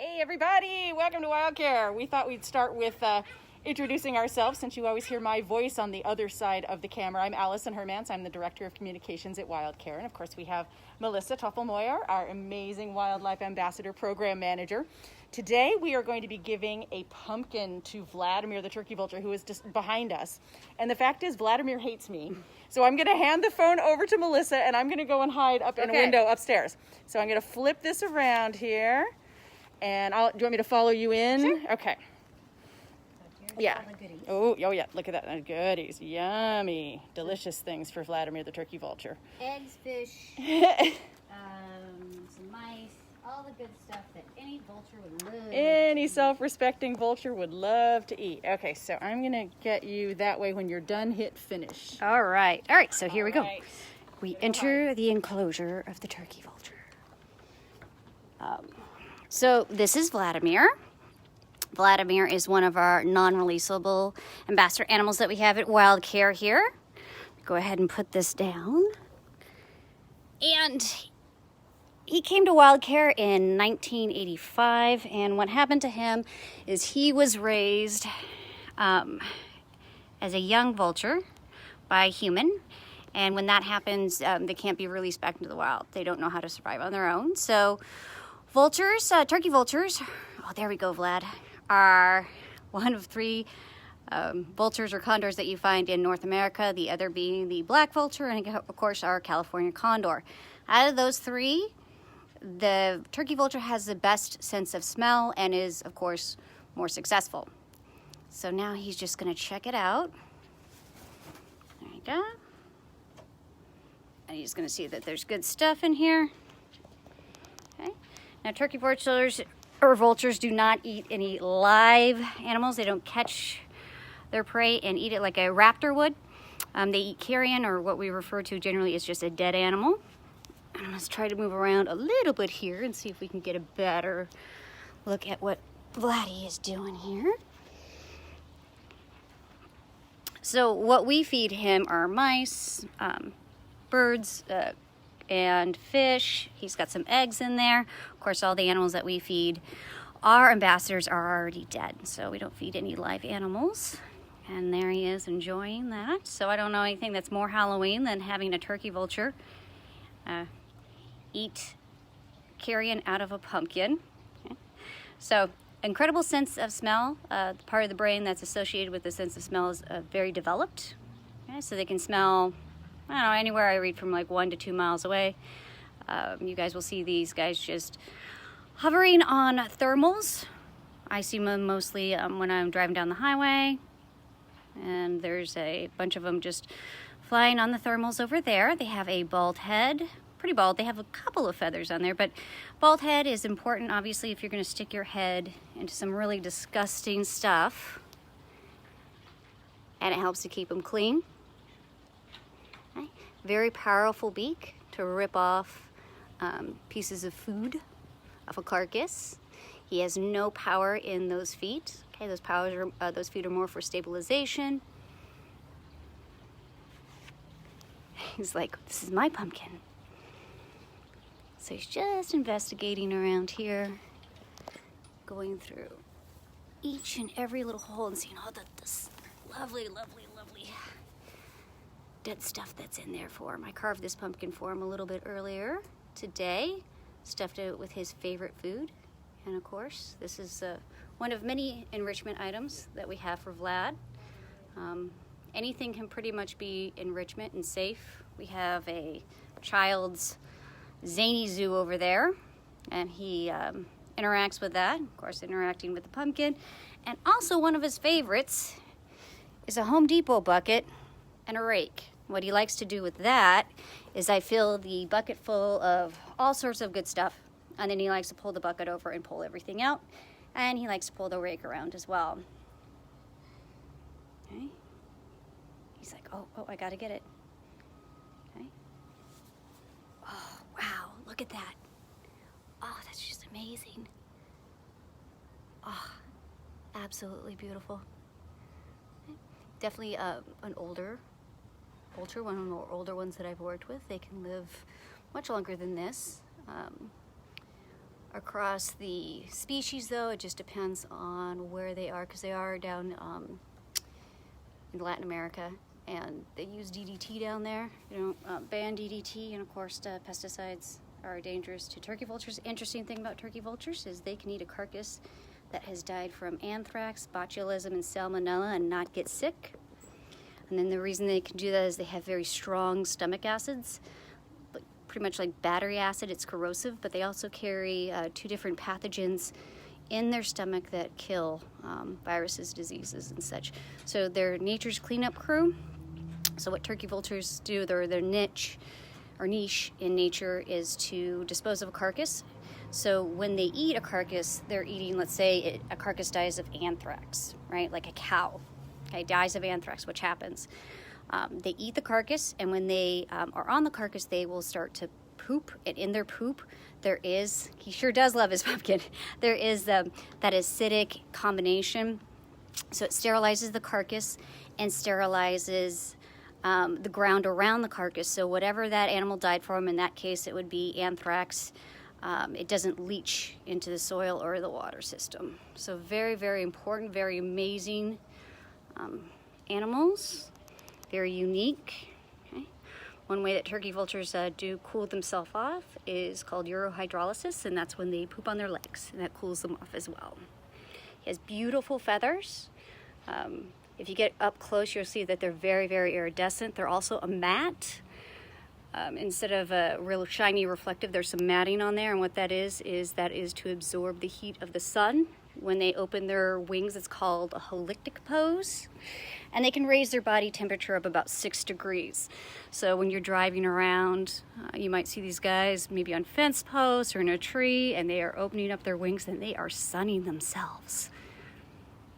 Hey everybody, welcome to WildCare. We thought we'd start with introducing ourselves since you always hear my voice on the other side of the camera. I'm Allison Hermans. I'm the Director of Communications at WildCare. And of course we have Melissa Toffelmoyer, our amazing Wildlife Ambassador Program Manager. Today we are going to be giving a pumpkin to Vladimir the Turkey Vulture, who is just behind us. And the fact is Vladimir hates me. So I'm going to hand the phone over to Melissa and I'm going to go and hide up in a window upstairs. So I'm going to flip this around here. And do you want me to follow you in? Sure. Okay. Yeah. Oh, yeah. Look at that. Goodies. Yummy. Delicious things for Vladimir the Turkey Vulture. Eggs, fish, some mice, all the good stuff that any vulture would love. Any self-respecting vulture would love to eat. Okay, so I'm going to get you that way when you're done, hit finish. All right, so here we go. We enter the enclosure of the turkey vulture. So this is Vladimir. Vladimir is one of our non-releasable ambassador animals that we have at WildCare here. Go ahead and put this down. And he came to WildCare in 1985, and what happened to him is he was raised as a young vulture by a human. And when that happens, they can't be released back into the wild. They don't know how to survive on their own. So vultures, turkey vultures, oh, there we go, Vlad, are one of three vultures or condors that you find in North America, the other being the black vulture and, of course, our California condor. Out of those three, the turkey vulture has the best sense of smell and is, of course, more successful. So now he's just going to check it out. There you go. And he's going to see that there's good stuff in here. Okay. Now, turkey vultures do not eat any live animals. They don't catch their prey and eat it like a raptor would. They eat carrion, or what we refer to generally as just a dead animal. And let's try to move around a little bit here and see if we can get a better look at what Vladdy is doing here. So what we feed him are mice, birds, and fish. He's got some eggs in there. Of course, all the animals that we feed our ambassadors are already dead, so we don't feed any live animals. And there he is enjoying that. So I don't know anything that's more Halloween than having a turkey vulture eat carrion out of a pumpkin. Okay. So incredible sense of smell. The part of the brain that's associated with the sense of smell is very developed. Okay. So they can smell, I don't know, anywhere I read from like 1 to 2 miles away. You guys will see these guys just hovering on thermals. I see them mostly when I'm driving down the highway. And there's a bunch of them just flying on the thermals over there. They have a bald head, pretty bald. They have a couple of feathers on there, but bald head is important, obviously, if you're going to stick your head into some really disgusting stuff. And it helps to keep them clean. Okay. Very powerful beak to rip off pieces of food off a carcass. He has no power in those feet. Okay, those feet are more for stabilization. He's like, this is my pumpkin. So he's just investigating around here, going through each and every little hole and seeing all this lovely dead stuff that's in there for him. I carved this pumpkin for him a little bit earlier today, stuffed it with his favorite food. And of course, this is one of many enrichment items that we have for Vlad. Anything can pretty much be enrichment and safe. We have a child's zany zoo over there, and he interacts with that, of course interacting with the pumpkin. And also one of his favorites is a Home Depot bucket and a rake. What he likes to do with that is I fill the bucket full of all sorts of good stuff, and then he likes to pull the bucket over and pull everything out, and he likes to pull the rake around as well. Okay. He's like, oh, I gotta get it. Okay. Oh, wow, look at that. Oh, that's just amazing. Oh, absolutely beautiful. Okay. Definitely an older vulture, one of the older ones that I've worked with. They can live much longer than this. Across the species, though, it just depends on where they are, because they are down in Latin America, and they use DDT down there. You know, ban DDT, and of course, pesticides are dangerous to turkey vultures. Interesting thing about turkey vultures is they can eat a carcass that has died from anthrax, botulism, and salmonella and not get sick. And then the reason they can do that is they have very strong stomach acids, pretty much like battery acid. It's corrosive, but they also carry 2 different pathogens in their stomach that kill viruses, diseases, and such. So they're nature's cleanup crew. So what turkey vultures do, their niche in nature is to dispose of a carcass. So when they eat a carcass, they're eating, let's say a carcass dies of anthrax, right? Like a cow, okay, dies of anthrax, which happens. They eat the carcass, and when they are on the carcass, they will start to poop. And in their poop, he sure does love his pumpkin, there is that acidic combination. So it sterilizes the carcass and sterilizes the ground around the carcass. So whatever that animal died from, in that case, it would be anthrax. It doesn't leach into the soil or the water system. So very, very important, very amazing animals. Very unique. Okay. One way that turkey vultures do cool themselves off is called urohydrolysis, and that's when they poop on their legs, and that cools them off as well. He has beautiful feathers. If you get up close, you'll see that they're very, very iridescent. They're also a matte. Instead of a real shiny reflective, there's some matting on there, and what that is to absorb the heat of the sun. When they open their wings, it's called a holictic pose, and they can raise their body temperature up about 6 degrees. So when you're driving around, you might see these guys maybe on fence posts or in a tree, and they are opening up their wings and they are sunning themselves.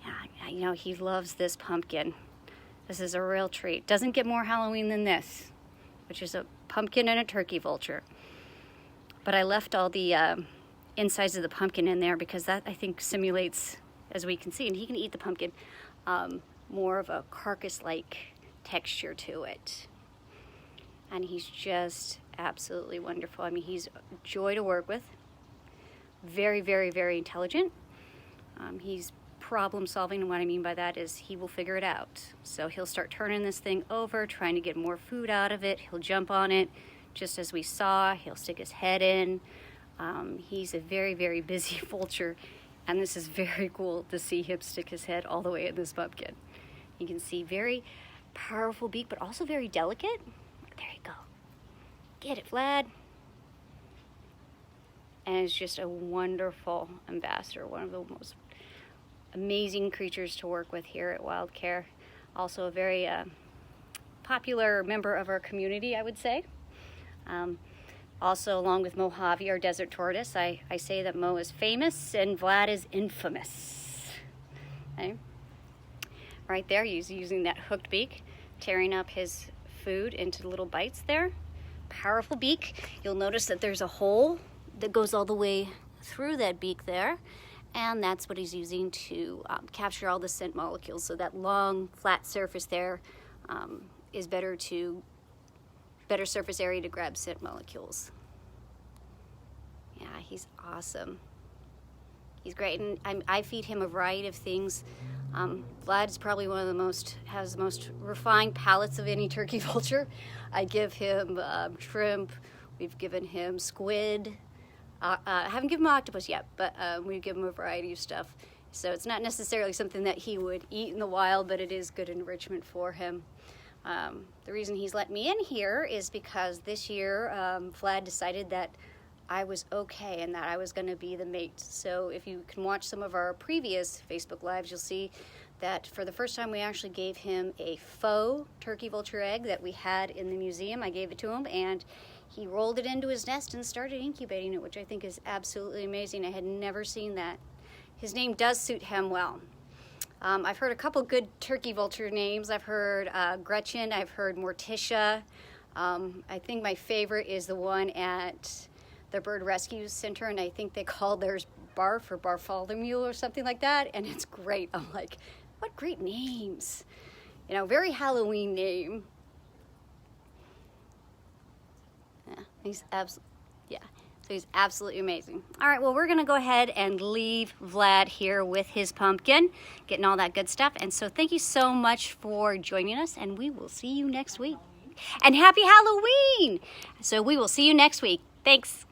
Yeah, you know, he loves this pumpkin. This is a real treat. Doesn't get more Halloween than this, which is a pumpkin and a turkey vulture. But I left all the insides of the pumpkin in there because that, I think, simulates, as we can see, and he can eat the pumpkin, more of a carcass-like texture to it. And he's just absolutely wonderful. I mean, he's a joy to work with. Very, very, very intelligent. He's problem solving, and what I mean by that is he will figure it out. So he'll start turning this thing over, trying to get more food out of it. He'll jump on it, just as we saw. He'll stick his head in. He's a very, very busy vulture, and this is very cool to see him stick his head all the way in this pumpkin. You can see very powerful beak, but also very delicate. There you go. Get it, Vlad. And it's just a wonderful ambassador, one of the most amazing creatures to work with here at WildCare. Also a very popular member of our community, I would say. Also, along with Mojave, our desert tortoise, I say that Mo is famous and Vlad is infamous. Okay? Right there, he's using that hooked beak, tearing up his food into little bites there. Powerful beak. You'll notice that there's a hole that goes all the way through that beak there, and that's what he's using to capture all the scent molecules. So that long, flat surface there is better surface area to grab scent molecules. Yeah, he's awesome. He's great, and I feed him a variety of things. Vlad's probably one of has the most refined palates of any turkey vulture. I give him shrimp. We've given him squid. I haven't given him octopus yet, but we give him a variety of stuff. So it's not necessarily something that he would eat in the wild, but it is good enrichment for him. The reason he's let me in here is because this year Vlad decided that I was okay and that I was going to be the mate. So if you can watch some of our previous Facebook Lives, you'll see that for the first time we actually gave him a faux turkey vulture egg that we had in the museum. I gave it to him, and he rolled it into his nest and started incubating it, which I think is absolutely amazing. I had never seen that. His name does suit him well. I've heard a couple good turkey vulture names. I've heard Gretchen, I've heard Morticia. I think my favorite is the one at the Bird Rescue Center, and I think they call theirs Barf or Bartholomew or something like that, and it's great. I'm like, what great names. You know, very Halloween name. Yeah, he's absolutely, yeah. So he's absolutely amazing. All right, well, we're gonna go ahead and leave Vlad here with his pumpkin, getting all that good stuff. And so thank you so much for joining us, and we will see you next week. And happy Halloween! So we will see you next week. Thanks.